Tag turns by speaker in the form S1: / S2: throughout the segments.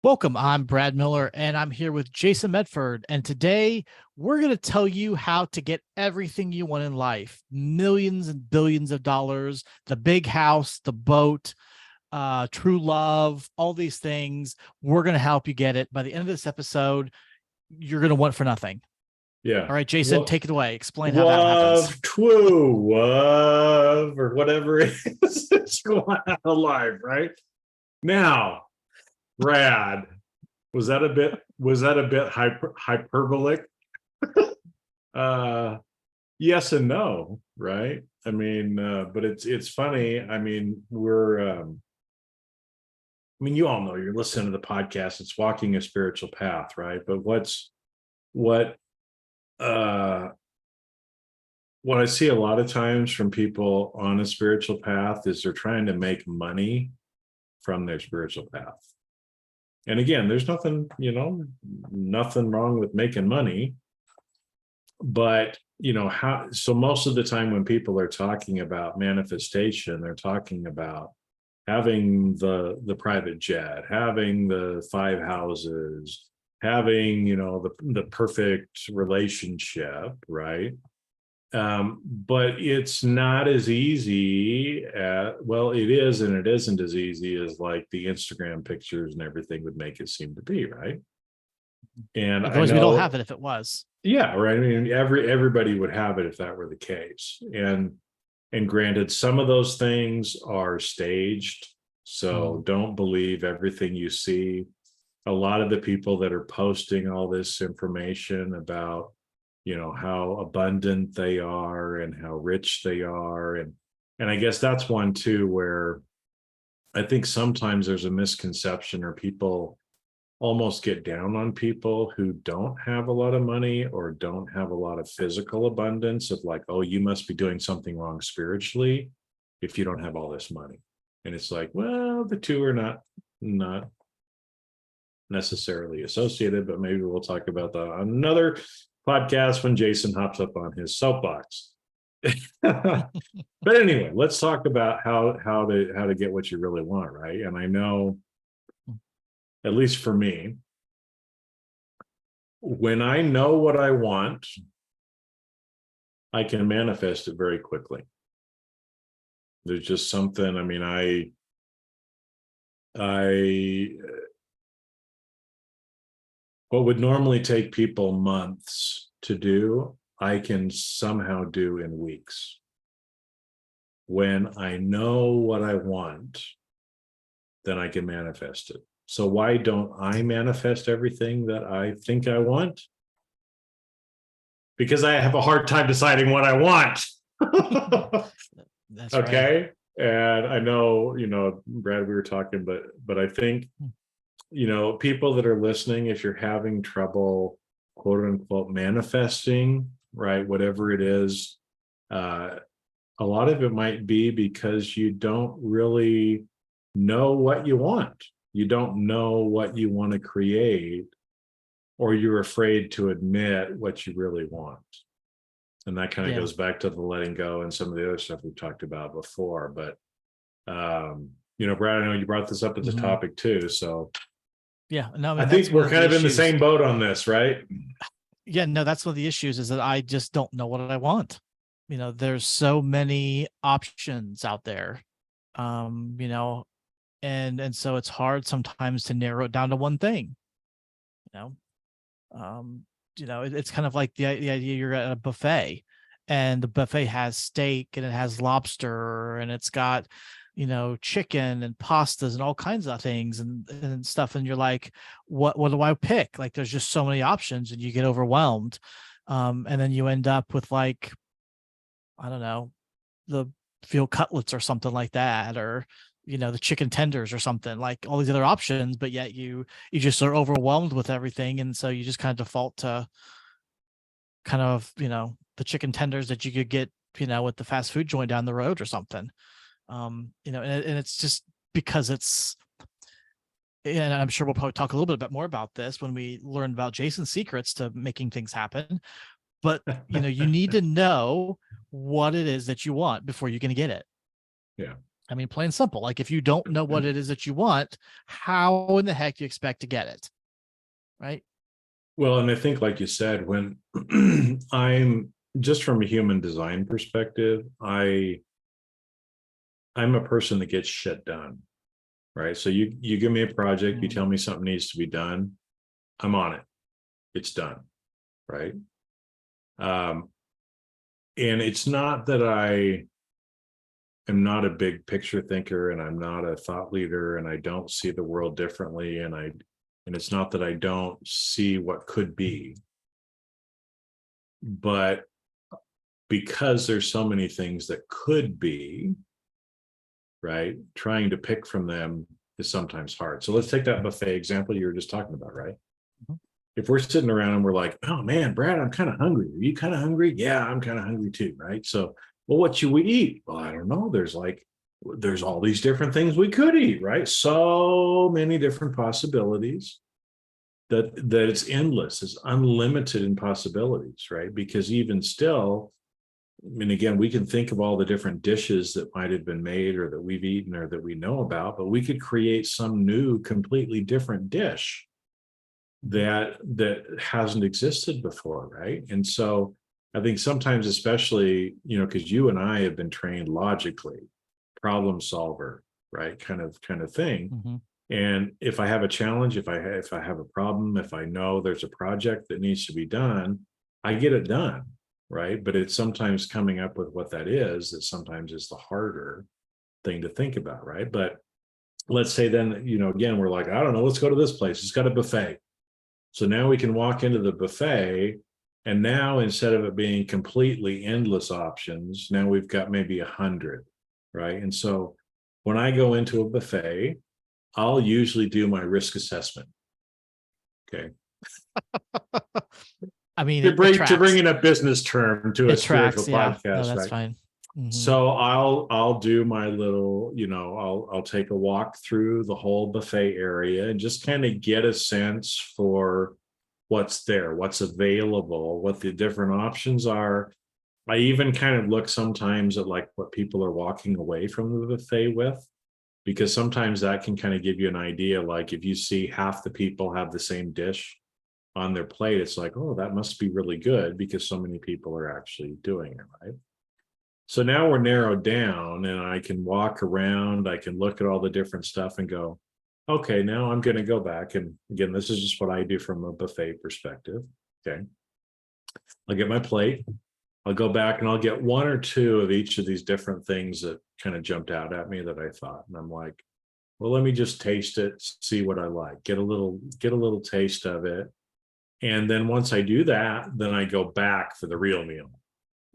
S1: Welcome. I'm Brad Miller, and I'm here with Jason Medford. And today we're going to tell you how to get everything you want in life, millions and billions of dollars, the big house, the boat, true love, all these things. We're going to help you get it. By the end of this episode, you're going to want for nothing.
S2: Yeah.
S1: All right, Jason,
S2: Well,
S1: take it away. Explain how that happens.
S2: Wov, twoo, wov, or whatever it is that's going on alive, right? Now, Brad, was that a bit hyperbolic? Uh yes and no, right? I mean, but it's funny. I mean, you all know you're listening to the podcast, it's walking a spiritual path, right? But what uh what I see a lot of times from people on a spiritual path is they're trying to make money from their spiritual path. And again, there's nothing wrong with making money. But so most of the time when people are talking about manifestation, they're talking about having the private jet, having the 5 houses, having, the perfect relationship, right? But it's not as easy well, it is and it isn't as easy as like the Instagram pictures and everything would make it seem to be, right? And I
S1: Otherwise, we don't have
S2: know,
S1: it if it was.
S2: yeah, right. I mean, everybody would have it if that were the case. And granted, some of those things are staged, so don't believe everything you see. A lot of the people that are posting all this information about how abundant they are and how rich they are, and I guess that's one too where I think sometimes there's a misconception, or people almost get down on people who don't have a lot of money or don't have a lot of physical abundance, of like, oh, you must be doing something wrong spiritually if you don't have all this money. And it's like, well, the two are not necessarily associated, but maybe we'll talk about that on another podcast when Jason hops up on his soapbox. But anyway, let's talk about how to get what you really want, right? And I know, at least for me, when I know what I want, I can manifest it very quickly. There's just something, I mean, I what would normally take people months to do, I can somehow do in weeks. When I know what I want, then I can manifest it. So why don't I manifest everything that I think I want? Because I have a hard time deciding what I want.
S1: That's
S2: Okay.
S1: right.
S2: And I know, Brad, we were talking, but I think, people that are listening, if you're having trouble, quote unquote, manifesting, right, whatever it is, a lot of it might be because you don't really know what you want. You don't know what you want to create, or you're afraid to admit what you really want. And that kind of
S1: Yeah.
S2: goes back to the letting go and some of the other stuff we've talked about before. But, Brad, I know you brought this up as a
S1: Mhm.
S2: topic too. So
S1: Yeah. No, I
S2: I
S1: mean,
S2: think
S1: that's one
S2: we're
S1: of the
S2: kind of in the
S1: issues.
S2: same boat on this, right?
S1: Yeah, no, that's one of the issues is that I just don't know what I want. There's so many options out there. Um, you know, and so it's hard sometimes to narrow it down to one thing, you know. Um, it's kind of like the idea you're at a buffet and the buffet has steak and it has lobster and it's got, chicken and pastas and all kinds of things and stuff. And you're like, what do I pick? Like, there's just so many options and you get overwhelmed. And then you end up with like, I don't know, the veal cutlets or something like that, or the chicken tenders or something, like all these other options, but yet you just are overwhelmed with everything, and so you just kind of default to kind of the chicken tenders that you could get with the fast food joint down the road or something. And it's just because it's, and I'm sure we'll probably talk a little bit more about this when we learn about Jason's secrets to making things happen. But you need to know what it is that you want before you can get it.
S2: Yeah.
S1: I mean, plain simple. Like, if you don't know what it is that you want, how in the heck do you expect to get it? Right.
S2: Well, and I think, like you said, when I'm just from a human design perspective, I'm a person that gets shit done. Right. So you give me a project, you
S1: Mm,
S2: tell me something needs to be done, I'm on it. It's done. Right. Um, and it's not that I am not a big picture thinker and I'm not a thought leader and I don't see the world differently and it's not that I don't see what could be, but because there's so many things that could be, right? Trying to pick from them is sometimes hard. So let's take that buffet example you were just talking about, right?
S1: mhm.
S2: If we're sitting around and we're like, oh man, Brad, I'm kind of hungry. Are you kind of hungry? Yeah, I'm kind of hungry too, right? So, well, what should we eat? Well, I don't know. There's all these different things we could eat, right? So many different possibilities that it's endless, it's unlimited in possibilities, right? Because even still, I mean, again, we can think of all the different dishes that might have been made or that we've eaten or that we know about, but we could create some new, completely different dish
S1: Mhm.
S2: that hasn't existed before, right? And so I think sometimes, especially, because you and I have been trained logically, problem solver, right? Kind of thing.
S1: Mhm.
S2: And if I have a challenge, if I have a problem, if I know there's a project that needs to be done, I get it done, right? But it's sometimes coming up with what that is that sometimes is the harder thing to think about, right? But let's say then, again, we're like, I don't know, let's go to this place. It's got a buffet. So now we can walk into the buffet, and now instead of it being completely endless options, now we've got maybe 100, right? And so when I go into a buffet, I'll usually do my risk assessment. Okay.
S1: I mean,
S2: To
S1: it
S2: bring
S1: tracks.
S2: in a business term to a
S1: It
S2: spiritual
S1: tracks. Yeah. No,
S2: podcast,
S1: that's
S2: right?
S1: fine. Hmm.
S2: So I'll do my little, I'll take a walk through the whole buffet area and just kind of get a sense for what's there, what's available, what the different options are. I even kind of look sometimes at like what people are walking away from the buffet with, because sometimes that can kind of give you an idea. Like if you see half the people have the same dish on their plate, it's like, oh, that must be really good because so many people are actually doing it, right? So now we're narrowed down and I can walk around, I can look at all the different stuff and go, okay, now I'm going to go back. And again, this is just what I do from a buffet perspective. Okay. I'll get my plate. I'll go back and I'll get one or two of each of these different things that kind of jumped out at me that I thought. And I'm like, well, let me just taste it, see what I like, get a little taste of it. And then once I do that, then I go back for the real meal.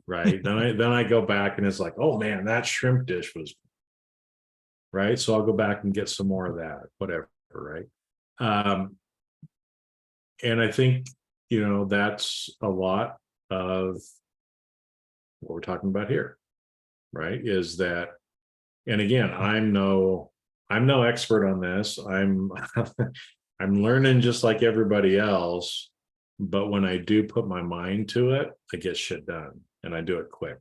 S2: Right. Then I go back and it's like, oh man, that shrimp dish was right. So I'll go back and get some more of that, whatever. Right. Um, and I think, that's a lot of what we're talking about here, right? Is that, and again, I'm no expert on this. I'm learning just like everybody else. But when I do put my mind to it, I get shit done and I do it quick.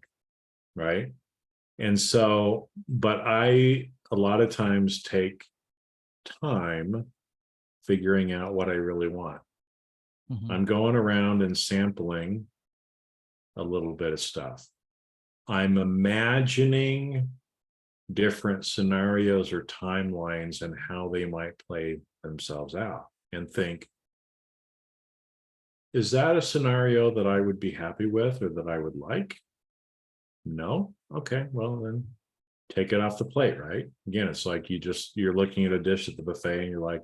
S2: Right. And so, but I a lot of times take time figuring out what I really want.
S1: Hmm.
S2: I'm going around and sampling a little bit of stuff. I'm imagining different scenarios or timelines and how they might play themselves out and think, is that a scenario that I would be happy with or that I would like? No? Okay, well, then take it off the plate, right? Again, it's like you're looking at a dish at the buffet and you're like,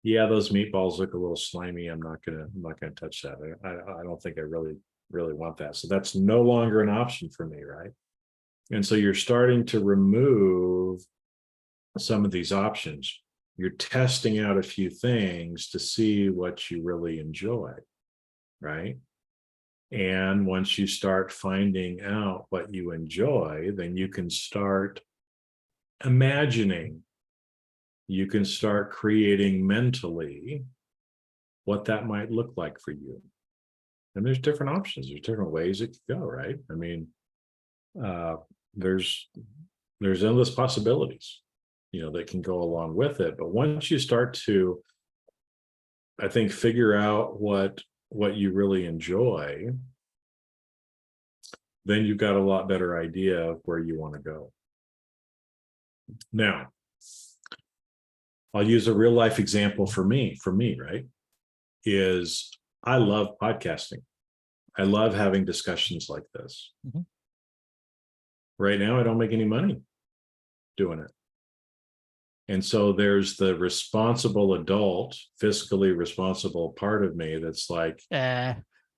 S2: yeah, those meatballs look a little slimy. I'm not gonna touch that. I don't think I really want that. So that's no longer an option for me, right? And so you're starting to remove some of these options. You're testing out a few things to see what you really enjoy, right? And once you start finding out what you enjoy, then you can start imagining, you can start creating mentally what that might look like for you. And there's different options, there's different ways it could go, right? I mean, uh, there's There's endless possibilities, that can go along with it. But once you start to, I think, figure out what you really enjoy, then you've got a lot better idea of where you want to go. Now, I'll use a real life example for me, right? Is I love podcasting. I love having discussions like this.
S1: Mhm.
S2: Right now, I don't make any money doing it. And so there's the responsible adult, fiscally responsible part of me that's like,
S1: Eh,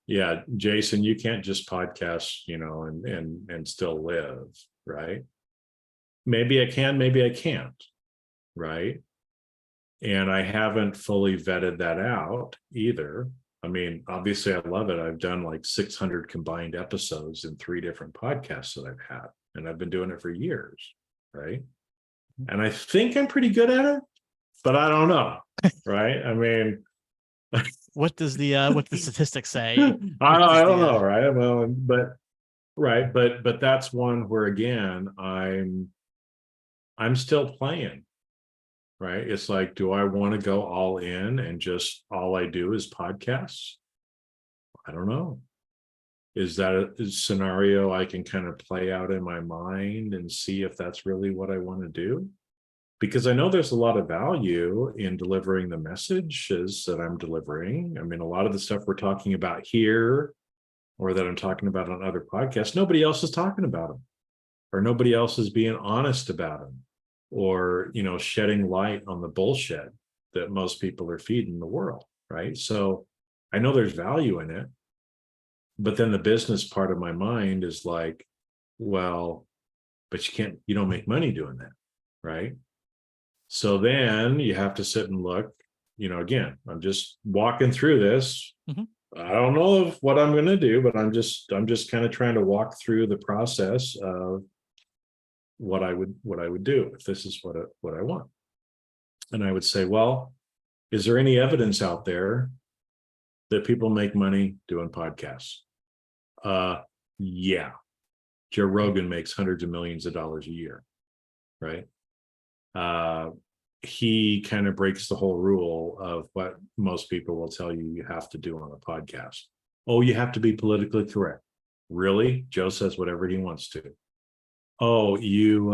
S2: yeah, Jason, you can't just podcast, and still live, right? Maybe I can, maybe I can't, right? And I haven't fully vetted that out either. I mean, obviously I love it. I've done like 600 combined episodes in 3 different podcasts that I've had, and I've been doing it for years, right? And I think I'm pretty good at it, but I don't know, right? I mean,
S1: what does the statistics say?
S2: I don't know, right? Well, but right, but that's one where again I'm still playing, right? It's like, do I want to go all in and just all I do is podcasts? I don't know. Is that a scenario I can kind of play out in my mind and see if that's really what I want to do? Because I know there's a lot of value in delivering the messages that I'm delivering. I mean, a lot of the stuff we're talking about here or that I'm talking about on other podcasts, nobody else is talking about them, or nobody else is being honest about them, or, shedding light on the bullshit that most people are feeding the world, right? So I know there's value in it. But then the business part of my mind is like, well, but you don't make money doing that, right? So then you have to sit and look, again, I'm just walking through this.
S1: Mhm.
S2: I don't know of what I'm going to do, but I'm just kind of trying to walk through the process of what I would do if this is what I want. And I would say, well, is there any evidence out there that people make money doing podcasts? Yeah. Joe Rogan makes hundreds of millions of dollars a year, right? He kind of breaks the whole rule of what most people will tell you have to do on a podcast. Oh, you have to be politically correct. Really? Joe says whatever he wants to. Oh, you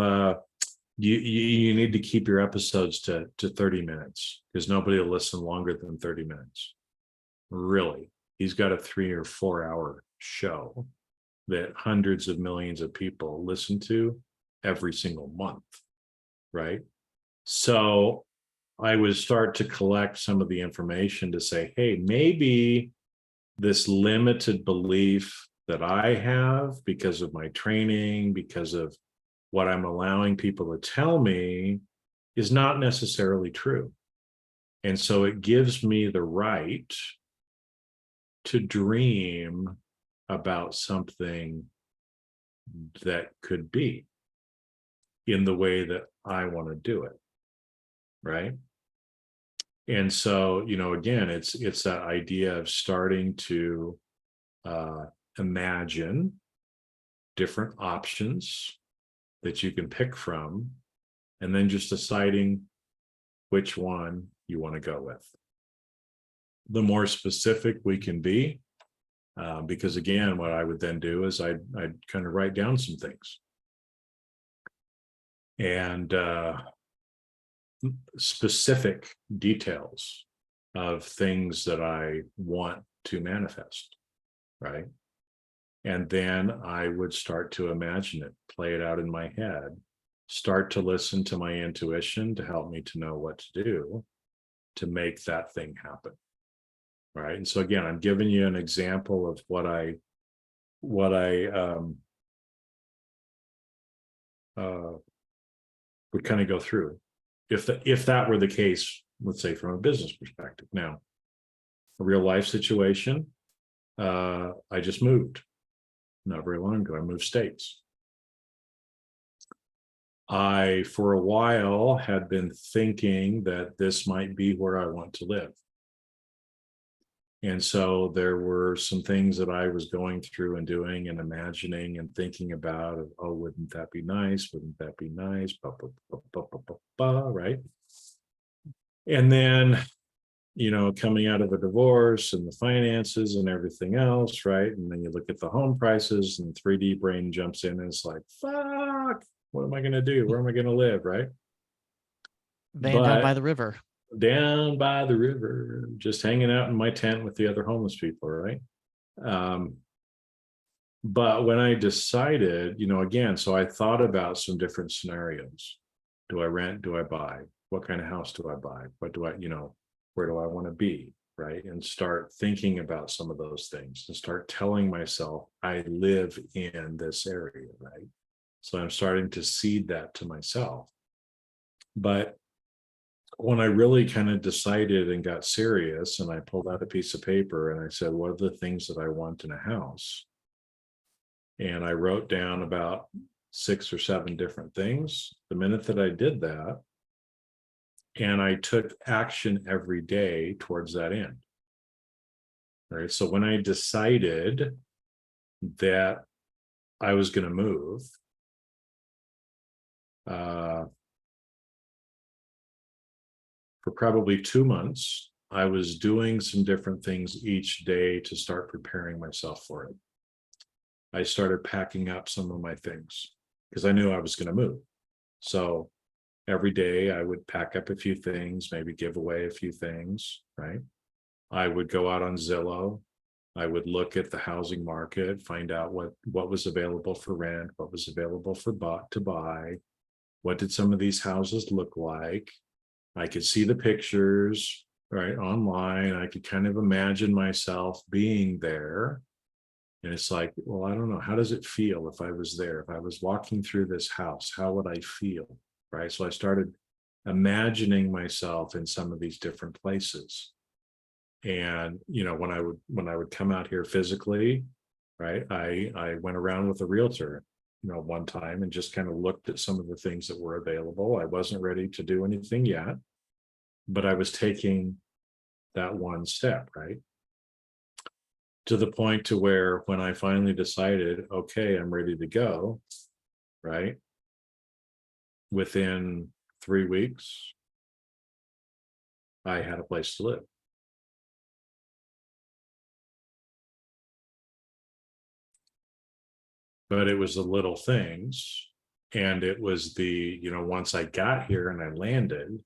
S2: need to keep your episodes to 30 minutes because nobody will listen longer than 30 minutes. Really? He's got a 3 or 4 hour show that hundreds of millions of people listen to every single month, right? So I would start to collect some of the information to say, hey, maybe this limited belief that I have because of my training, because of what I'm allowing people to tell me is not necessarily true. And so it gives me the right to dream about something that could be in the way that I want to do it. Right. And so, again, it's that idea of starting to imagine different options that you can pick from, and then just deciding which one you want to go with. The more specific we can be, because again, what I would then do is I'd kind of write down some things. And specific details of things that I want to manifest, right? And then I would start to imagine it, play it out in my head, start to listen to my intuition to help me to know what to do to make that thing happen, right? And so again, I'm giving you an example of what I would kind of go through if that were the case, let's say from a business perspective. Now, a real life situation, I just moved not very long ago. I moved states. I, for a while, had been thinking that this might be where I want to live. And so there were some things that I was going through and doing and imagining and thinking about, oh, wouldn't that be nice? Wouldn't that be nice? Ba, ba, ba, ba, ba, ba, ba, right? And then, coming out of a divorce and the finances and everything else, right? And then you look at the home prices and 3D brain jumps in and it's like, fuck, what am I going to do? Where am I going to live, right?
S1: Van down by
S2: But
S1: the river.
S2: down by the river, just hanging out in my tent with the other homeless people, right? Um, but when I decided, again, so I thought about some different scenarios. Do I rent? Do I buy? What kind of house do I buy? What do I, where do I want to be? Right. And start thinking about some of those things and start telling myself I live in this area. Right. So I'm starting to seed that to myself. But when I really kind of decided and got serious, and I pulled out a piece of paper and I said, what are the things that I want in a house? And I wrote down about 6 or 7 different things. The minute that I did that, and I took action every day towards that end. Right. So when I decided that I was going to move, for probably 2 months, I was doing some different things each day to start preparing myself for it. I started packing up some of my things because I knew I was going to move. So every day I would pack up a few things, maybe give away a few things, right? I would go out on Zillow. I would look at the housing market, find out what was available for rent, what was available for to buy. What did some of these houses look like? I could see the pictures, right, online. I could kind of imagine myself being there. And it's like, well, I don't know. How does it feel if I was there? If I was walking through this house, how would I feel? Right. So I started imagining myself in some of these different places. And when I would come out here physically, right, I went around with a realtor, one time and just kind of looked at some of the things that were available. I wasn't ready to do anything yet, but I was taking that one step, right? To the point to where when I finally decided, okay, I'm ready to go, right? Within 3 weeks, I had a place to live. But it was the little things. And it was once I got here and I landed,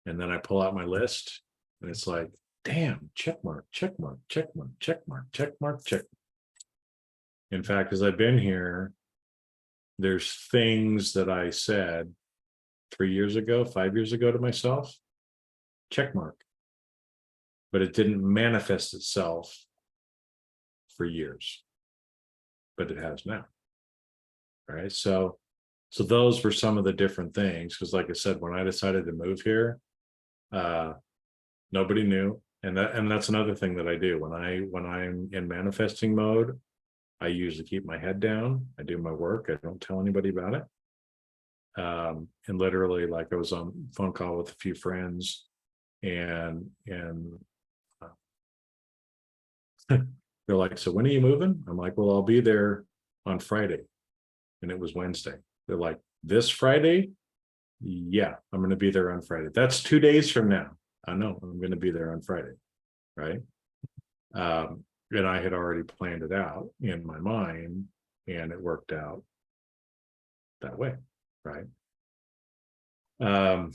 S2: and then I pull out my list and it's like, damn, check mark, check mark, check mark, check mark, check mark, check. In fact, as I've been here, there's things that I said 3 years ago, 5 years ago to myself, check mark. But it didn't manifest itself for years, but it has now. All right. So those were some of the different things. Because like I said, when I decided to move here, nobody knew. And that's another thing that I do when I'm in manifesting mode. I usually keep my head down. I do my work. I don't tell anybody about it. And literally, like I was on a phone call with a few friends, and they're like, "So when are you moving?" I'm like, "Well, I'll be there on Friday," and it was Wednesday. They're like, "This Friday?" Yeah, I'm going to be there on Friday. That's 2 days from now. I know I'm going to be there on Friday, right? And I had already planned it out in my mind, and it worked out that way, right?
S1: No,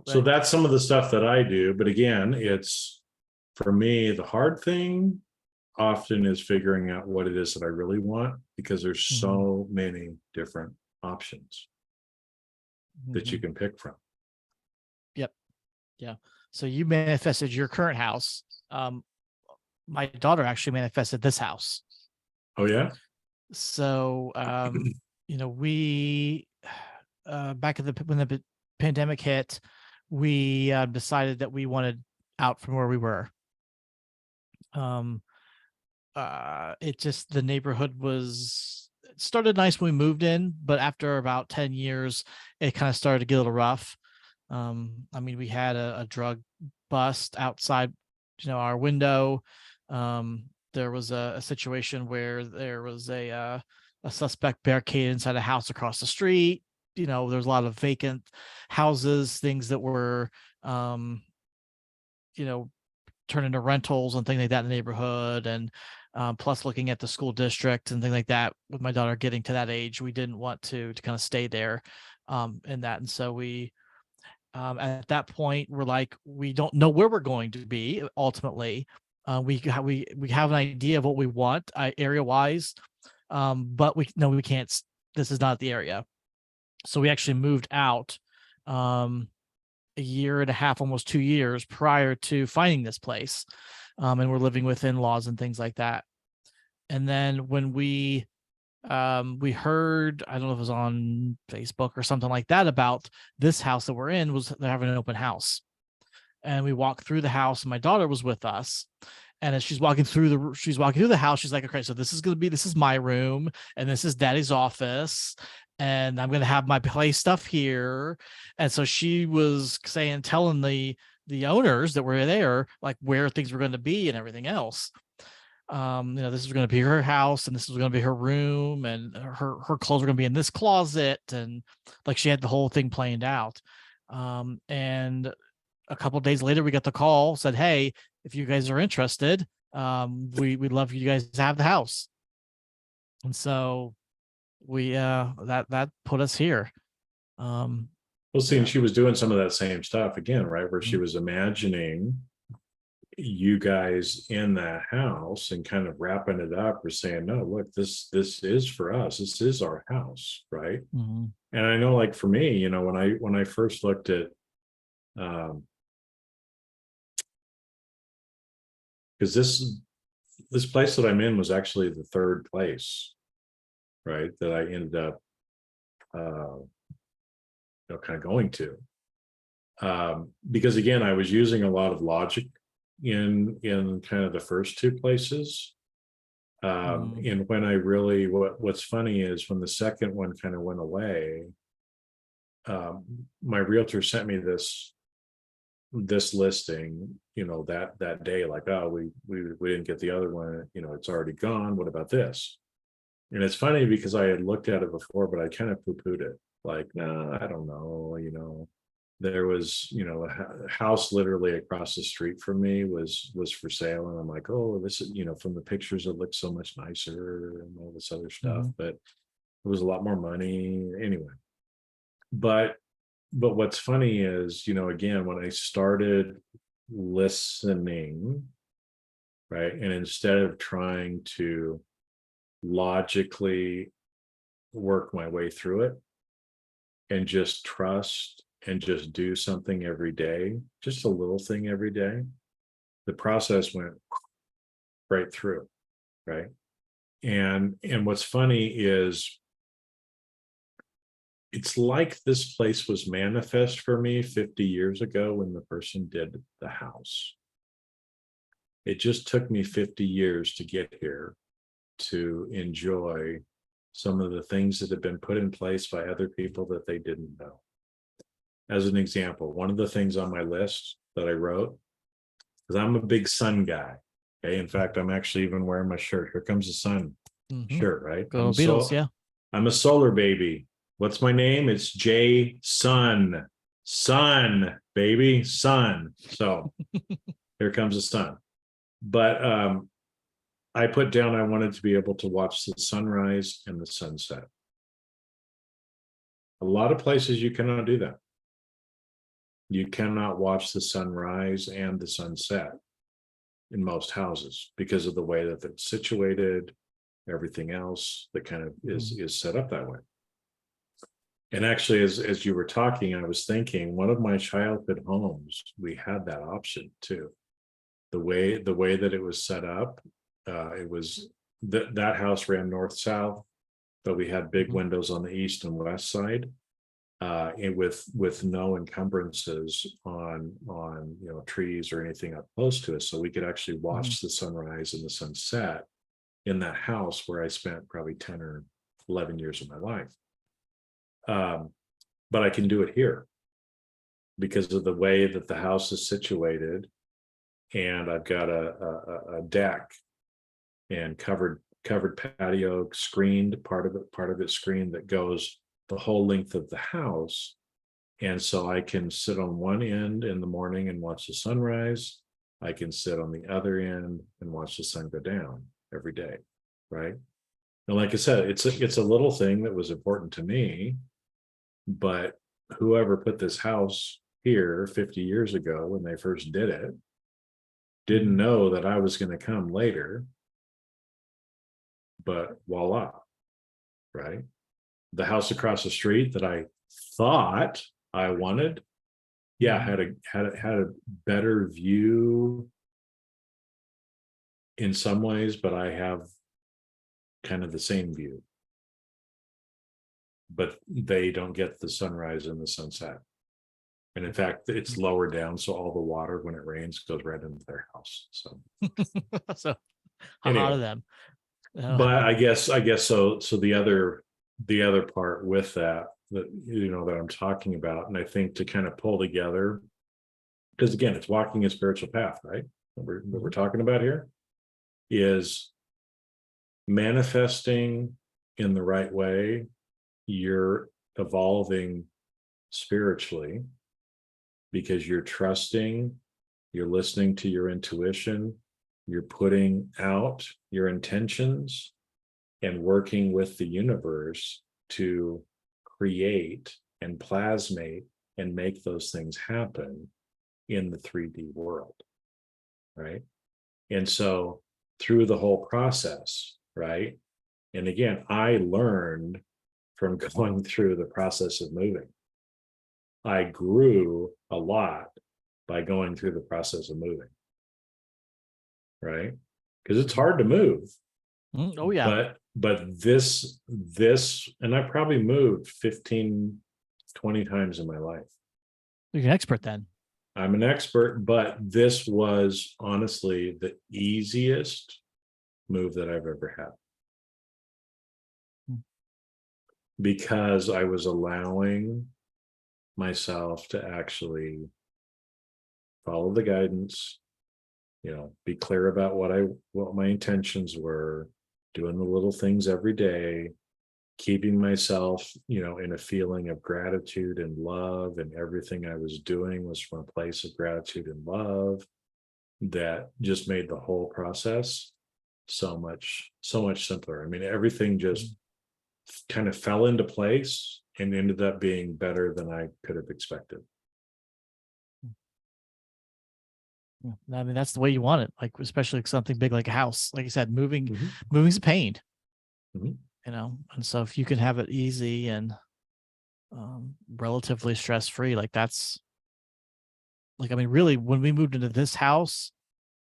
S2: So that's some of the stuff that I do. But again, it's for me, the hard thing often is figuring out what it is that I really want, because there's so many different options that you can pick from.
S1: Yep. Yeah. So you manifested your current house. My daughter actually manifested this house.
S2: Oh yeah.
S1: So we back at when the pandemic hit, we decided that we wanted out from where we were. It just, the neighborhood it started nice when we moved in, but after about 10 years, it kind of started to get a little rough. I mean, we had a drug bust outside, our window. There was a situation where there was a suspect barricaded inside a house across the street. There's a lot of vacant houses, things that were, um, you know, turned into rentals and things like that in the neighborhood. And plus, looking at the school district and things like that, with my daughter getting to that age, we didn't want to kind of stay there in that. And so we, at that point, we're like, we don't know where we're going to be ultimately. We have an idea of what we want area wise, but we no, we can't. This is not the area. So we actually moved out um, a year and a half, almost 2 years prior to finding this place, and we're living with in-laws and things like that. And then when we heard, I don't know if it was on Facebook or something like that, about this house that we're in, was they're having an open house. And we walked through the house and my daughter was with us. And as she's walking through the house, she's like, okay, so this is my room and this is daddy's office. And I'm going to have my play stuff here. And so she was telling the owners that were there, like where things were going to be and everything else. This is going to be her house and this was going to be her room, and her clothes were going to be in this closet, and like she had the whole thing planned out. And a couple of days later we got the call, said, hey, if you guys are interested, we'd love you guys to have the house. And so we that put us here.
S2: Well, see, and she was doing some of that same stuff again, right? Where she
S1: Mhm.
S2: was imagining you guys in that house and kind of wrapping it up, or saying, no, look, this is for us. This is our house, right?
S1: Mhm.
S2: And I know, like for me, when I first looked at, because this place that I'm in was actually the third place, right? That I ended up, kind of going to, because again, I was using a lot of logic in kind of the first two places.
S1: Mhm.
S2: And when I really, what's funny is when the second one kind of went away, my realtor sent me this listing, that day, like, oh, we didn't get the other one, it's already gone. What about this? And it's funny because I had looked at it before, but I kind of poo-pooed it. Like, nah, I don't know. There was, a house literally across the street from me was for sale, and I'm like, oh, this is, from the pictures, it looks so much nicer and all this other stuff,
S1: Mhm.
S2: but it was a lot more money anyway. But what's funny is, again, when I started listening, right, and instead of trying to logically work my way through it and just trust and just do something every day, just a little thing every day, the process went right through, right? And what's funny is, it's like this place was manifest for me 50 years ago when the person did the house. It just took me 50 years to get here, to enjoy some of the things that have been put in place by other people that they didn't know. As an example, one of the things on my list that I wrote, because I'm a big sun guy. Okay. In fact, I'm actually even wearing my shirt. Here comes the sun
S1: Mhm.
S2: shirt, right?
S1: Go Beatles, yeah.
S2: I'm a solar baby. What's my name? It's Jay Sun. Sun, baby, sun. So here comes the sun. But I put down, I wanted to be able to watch the sunrise and the sunset. A lot of places you cannot do that. You cannot watch the sunrise and the sunset in most houses because of the way that it's situated, everything else that kind of is
S1: Mhm.
S2: is set up that way. And actually, as you were talking, I was thinking one of my childhood homes, we had that option too. The way that it was set up, it was that house ran north south, but we had big
S1: Mhm.
S2: windows on the east and west side, and with no encumbrances on trees or anything up close to us, so we could actually
S1: Mhm.
S2: watch the sunrise and the sunset in that house where I spent probably 10 or 11 years of my life. Um, but I can do it here. because of the way that the house is situated. And I've got a deck and covered patio, screened, part of it screened, that goes the whole length of the house. And so I can sit on one end in the morning and watch the sunrise. I can sit on the other end and watch the sun go down every day, right? And like I said, it's a little thing that was important to me, but whoever put this house here 50 years ago when they first did it didn't know that I was going to come later. But voila, right? The house across the street that I thought I wanted, yeah, had a better view in some ways, but I have kind of the same view. But they don't get the sunrise and the sunset. And in fact, it's lower down, so all the water when it rains goes right into their house. So,
S1: So how
S2: anyway,
S1: of them.
S2: but I guess so. So the other part with that that I'm talking about, and I think to kind of pull together, because again, it's walking a spiritual path, right? What we're talking about here is manifesting in the right way. You're evolving spiritually because you're trusting, you're listening to your intuition, you're putting out your intentions and working with the universe to create and plasmate and make those things happen in the 3D world, right? And so through the whole process, right? And again, I learned from going through the process of moving. I grew a lot by going through the process of moving, right? Because it's hard to move.
S1: Oh yeah.
S2: But this, and I probably moved 15, 20 times in my life.
S1: You're an expert then.
S2: I'm an expert, but this was honestly the easiest move that I've ever had. Because I was allowing myself to actually follow the guidance, be clear about what my intentions were, doing the little things every day, keeping myself, in a feeling of gratitude and love, and everything I was doing was from a place of gratitude and love. That just made the whole process so much simpler. I mean, everything just kind of fell into place and ended up being better than I could have expected.
S1: I mean, that's the way you want it. Like, especially something big like a house, like you said, moving's a pain, and so if you can have it easy and relatively stress-free, like that's like, I mean, really, when we moved into this house,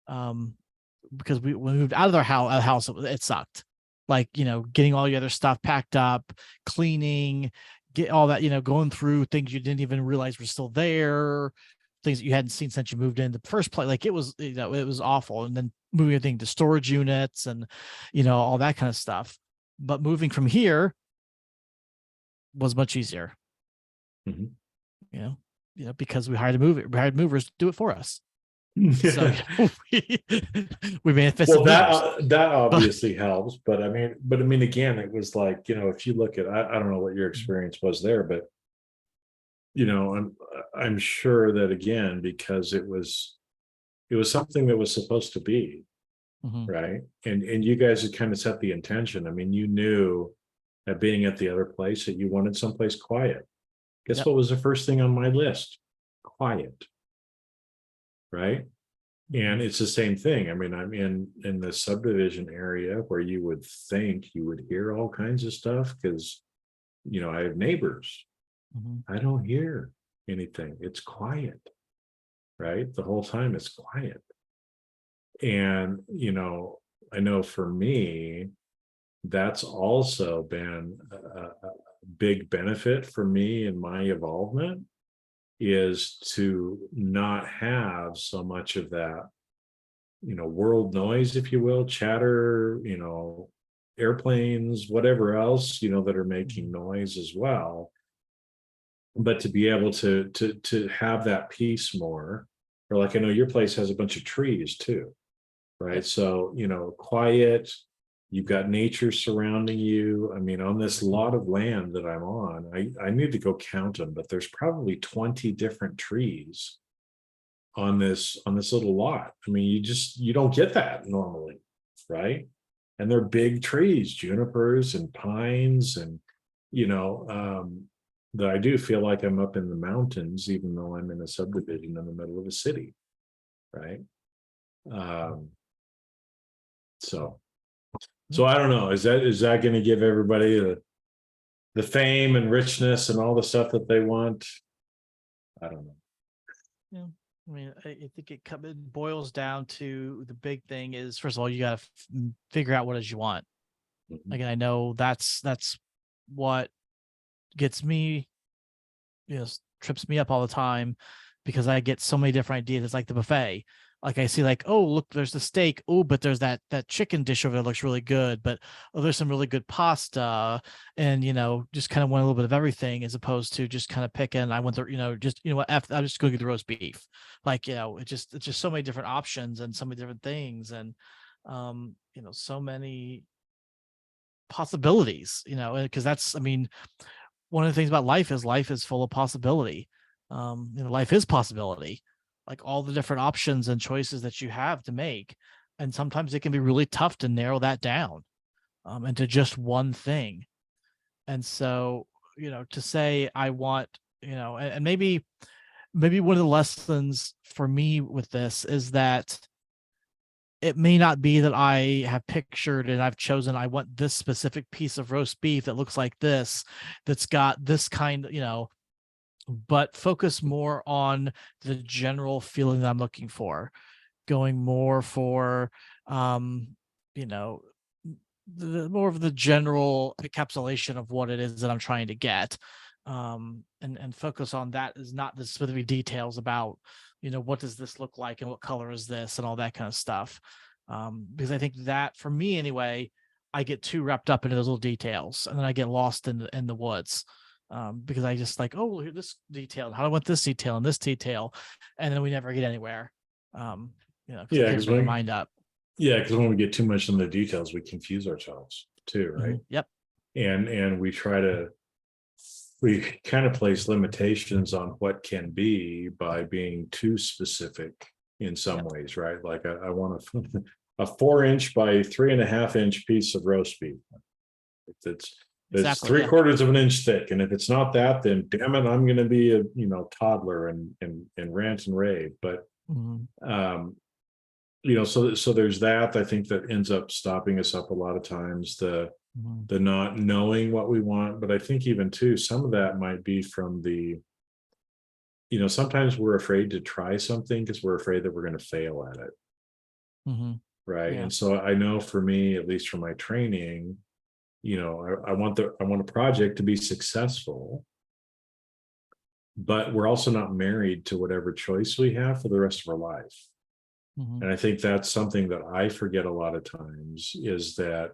S1: because when we moved out of our house, it sucked. Like, getting all your other stuff packed up, cleaning, get all that, going through things you didn't even realize were still there, things that you hadn't seen since you moved in the first place. Like, it was, it was awful. And then moving everything to storage units and, all that kind of stuff. But moving from here was much easier, because we hired movers to do it for us. So we manifested.
S2: Well, that obviously helps, but I mean, again, it was like, if you look at, I don't know what your experience was there, but I'm sure that, again, because it was something that was supposed to be, right? And you guys had kind of set the intention. I mean, you knew that being at the other place that you wanted someplace quiet. Guess what was the first thing on my list? Quiet. Right. And it's the same thing. I mean, I'm in the subdivision area where you would think you would hear all kinds of stuff because, I have neighbors. I don't hear anything. It's quiet, right? The whole time it's quiet. And, I know for me, that's also been a big benefit for me in my evolvement, is to not have so much of that, world noise, if you will, chatter, airplanes, whatever else, that are making noise as well. but to be able to have that peace more, or like I know your place has a bunch of trees too, right?
S1: Yep.
S2: So, quiet, you've got nature surrounding you. I mean, on this lot of land that I'm on, I need to go count them, but there's probably 20 different trees on this little lot. I mean, you don't get that normally, right? And they're big trees, junipers and pines, and that I do feel like I'm up in the mountains, even though I'm in a subdivision in the middle of a city, right? Um, so I don't know. Is that going to give everybody the fame and richness and all the stuff that they want? I don't know.
S1: Yeah. I mean, I think it boils down to the big thing is, first of all, you got to figure out what it is you want.
S2: Mhm.
S1: Again, I know that's what gets me, trips me up all the time, because I get so many different ideas. It's like the buffet. Like I see, like, oh, look, there's the steak. Oh, but there's that chicken dish over there looks really good. But oh, there's some really good pasta, and just kind of want a little bit of everything, as opposed to just kind of picking. I want the, just what, after I'm just going to get the roast beef. Like, it's just so many different options and so many different things, and so many possibilities. Because that's, I mean, one of the things about life is full of possibility. Life is possibility, like all the different options and choices that you have to make. And sometimes it can be really tough to narrow that down, into just one thing. And so, to say I want, and maybe one of the lessons for me with this is that it may not be that I have pictured and I've chosen, I want this specific piece of roast beef that looks like this, that's got this kind, but focus more on the general feeling that I'm looking for, going more for, you know, more of the general encapsulation of what it is that I'm trying to get. And focus on that, is not the specific details about, what does this look like and what color is this and all that kind of stuff. Because I think that, for me anyway, I get too wrapped up into those little details, and then I get lost in the woods. Because I just like, oh, this detail, how do I want this detail and this detail, and then we never get anywhere. Because I
S2: Yeah,
S1: can't bring my mind up.
S2: because when we get too much in the details, we confuse ourselves too, right?
S1: Yep.
S2: And we kind of place limitations on what can be by being too specific in some
S1: Yep.
S2: ways, right? Like I want a 4-inch by 3.5-inch piece of roast beef. It's
S1: Exactly.
S2: three
S1: Yeah.
S2: quarters of an inch thick, and if it's not that, then damn it, I'm going to be a toddler and rant and rave. But
S1: Mhm.
S2: so there's that. I think that ends up stopping us up a lot of times.
S1: Mhm.
S2: The not knowing what we want. But I think even too, some of that might be from sometimes we're afraid to try something because we're afraid that we're going to fail at it.
S1: Mhm.
S2: Right.
S1: Yeah.
S2: And so I know for me, at least for my training, I want a project to be successful, but we're also not married to whatever choice we have for the rest of our life.
S1: Mhm.
S2: And I think that's something that I forget a lot of times, is that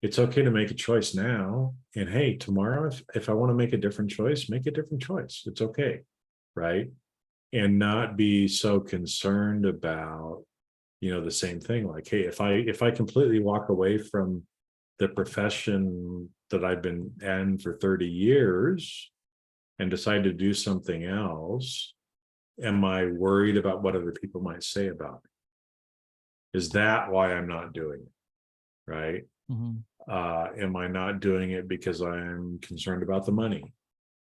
S2: it's okay to make a choice now. And hey, tomorrow, if I want to make a different choice, make a different choice. It's okay. Right. And not be so concerned about, the same thing. Like, hey, if I completely walk away from the profession that I've been in for 30 years and decide to do something else, am I worried about what other people might say about me? Is that why I'm not doing it? Right.
S1: Mhm.
S2: Am I not doing it because I'm concerned about the money?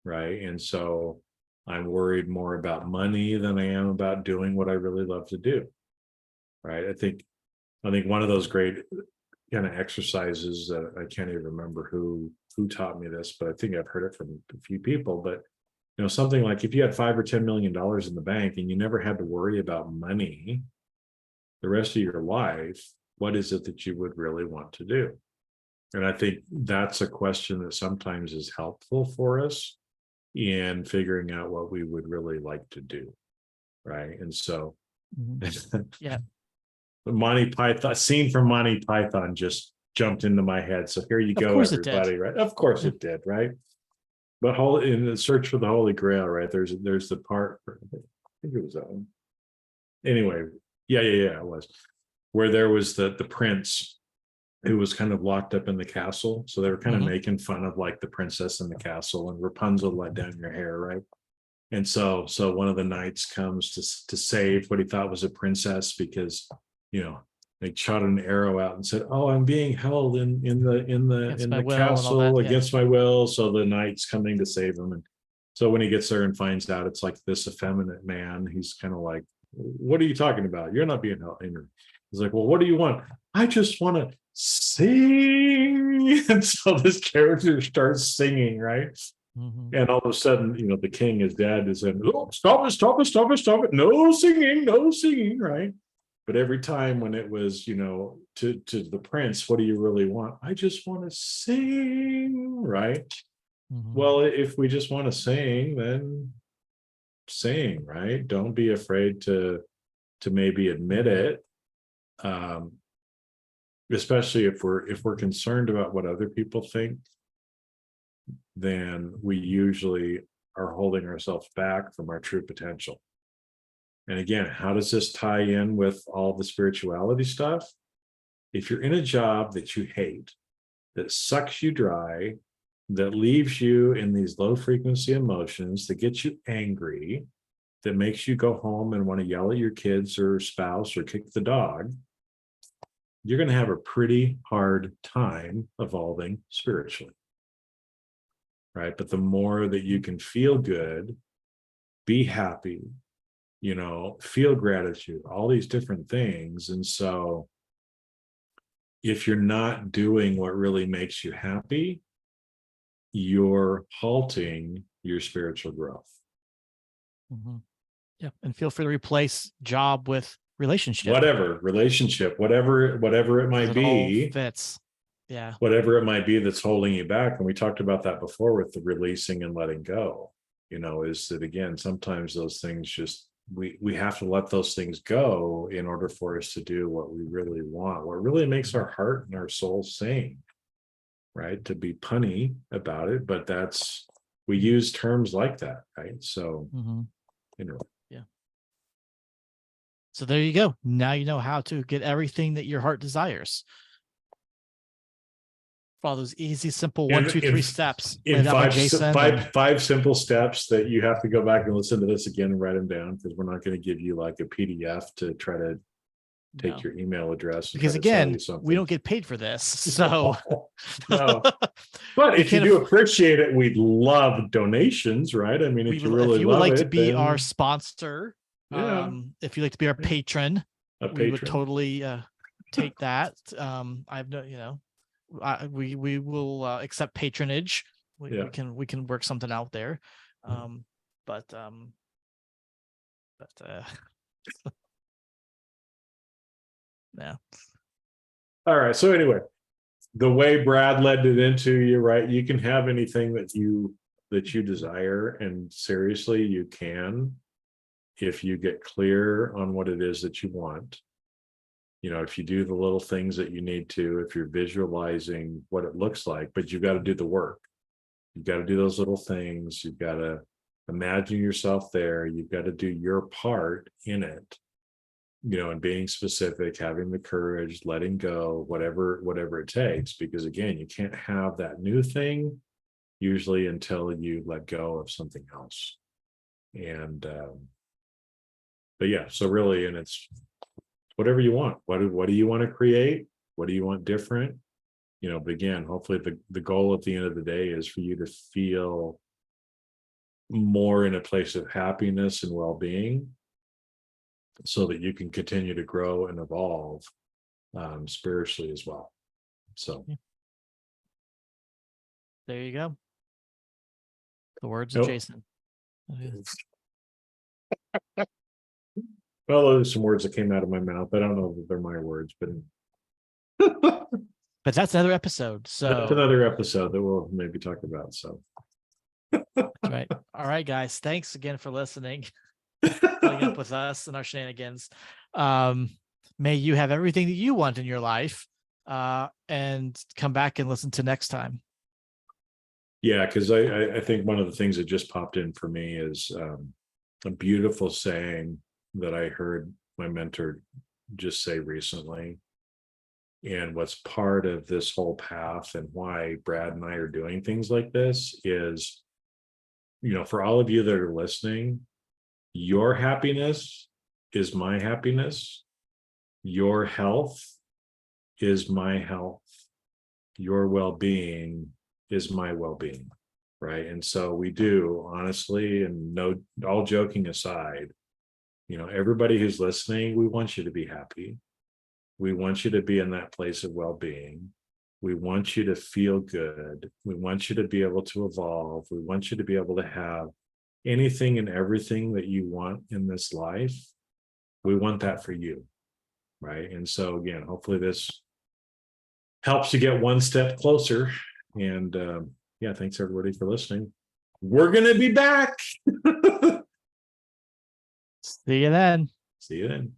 S2: Right. And so I'm worried more about money than I am about doing what I really love to do. Right. I think one of those great kind of exercises that I can't even remember who taught me this, but I think I've heard it from a few people. But something like, if you had $5 or $10 million in the bank and you never had to worry about money the rest of your life, what is it that you would really want to do? And I think that's a question that sometimes is helpful for us in figuring out what we would really like to do. Right. And so
S1: Mhm. Yeah.
S2: the Monty Python scene from Monty Python just jumped into my head. So here you
S1: Of
S2: go,
S1: course it did.
S2: everybody. Right. Of course
S1: Yeah.
S2: it did. Right. But in the search for the Holy Grail, right? There's the part where, I think it was that one. Anyway, yeah, it was where there was the prince who was kind of locked up in the castle. So they were kind of making fun of like the princess in the castle, and Rapunzel let down your hair, right? And so one of the knights comes to save what he thought was a princess, because they shot an arrow out and said, "Oh, I'm being held in the castle against my will." So the knight's coming to save him, and so when he gets there and finds out it's like this effeminate man, he's kind of like, "What are you talking about? You're not being held." He's like, "Well, what do you want?" "I just want to sing." And so this character starts singing, right? And all of a sudden, the king, his dad, is saying, "Oh, stop it. No singing, right?" But every time when it was, to the prince, "What do you really want?" "I just want to sing," right? Well, if we just want to sing, then sing, right? Don't be afraid to maybe admit it. Especially if we're concerned about what other people think, then we usually are holding ourselves back from our true potential. And again, how does this tie in with all the spirituality stuff? If you're in a job that you hate, that sucks you dry, that leaves you in these low frequency emotions, that gets you angry, that makes you go home and want to yell at your kids or spouse or kick the dog, you're going to have a pretty hard time evolving spiritually. Right? But the more that you can feel good, be happy, feel gratitude, all these different things. And so if you're not doing what really makes you happy, you're halting your spiritual growth.
S1: Yeah. And feel free to replace job with relationship.
S2: Whatever it might be.
S1: All fits. Yeah.
S2: Whatever it might be that's holding you back. And we talked about that before with the releasing and letting go, is that, again, sometimes those things just, we have to let those things go in order for us to do what we really want, what really makes our heart and our soul sing, right? To be punny about it, but we use terms like that, right? So,
S1: Yeah. So there you go. Now you know how to get everything that your heart desires. All those easy, simple 1, 2, 3 steps.
S2: In five simple steps that you have to go back and listen to this again and write them down, because we're not going to give you like a PDF to try to take your email address.
S1: Because again, we don't get paid for this. So
S2: no. But if you do appreciate it, we'd love donations, right? I mean, if you would
S1: like to be our sponsor, if you'd like to be our patron, we would totally take that. I have no, we will accept patronage. We can work something out there. But yeah.
S2: All right. So anyway, the way Brad led it into you, right? You can have anything that you desire, and seriously, you can, if you get clear on what it is that you want. If you do the little things that you need to, if you're visualizing what it looks like, but you've got to do the work. You've got to do those little things. You've got to imagine yourself there. You've got to do your part in it, and being specific, having the courage, letting go, whatever it takes, because again, you can't have that new thing usually until you let go of something else. And, but yeah, so really, and it's whatever you want. What do you want to create? What do you want different? But again, hopefully the goal at the end of the day is for you to feel more in a place of happiness and well-being, so that you can continue to grow and evolve spiritually as well. So
S1: there you go. The words of Jason.
S2: Well, those are some words that came out of my mouth. I don't know if they're my words, but
S1: but that's another episode. So
S2: that's another episode that we'll maybe talk about. So
S1: that's right. All right, guys. Thanks again for listening. Putting up with us and our shenanigans. May you have everything that you want in your life, and come back and listen to next time.
S2: Yeah, because I think one of the things that just popped in for me is a beautiful saying that I heard my mentor just say recently. And what's part of this whole path and why Brad and I are doing things like this is, for all of you that are listening, your happiness is my happiness. Your health is my health. Your well-being is my well-being. Right. And so we do, honestly, and no, all joking aside, everybody who's listening, we want you to be happy. We want you to be in that place of well-being. We want you to feel good. We want you to be able to evolve. We want you to be able to have anything and everything that you want in this life. We want that for you. Right. And so again, hopefully this helps you get one step closer. And yeah, thanks everybody for listening. We're going to be back.
S1: See you then.
S2: See you then.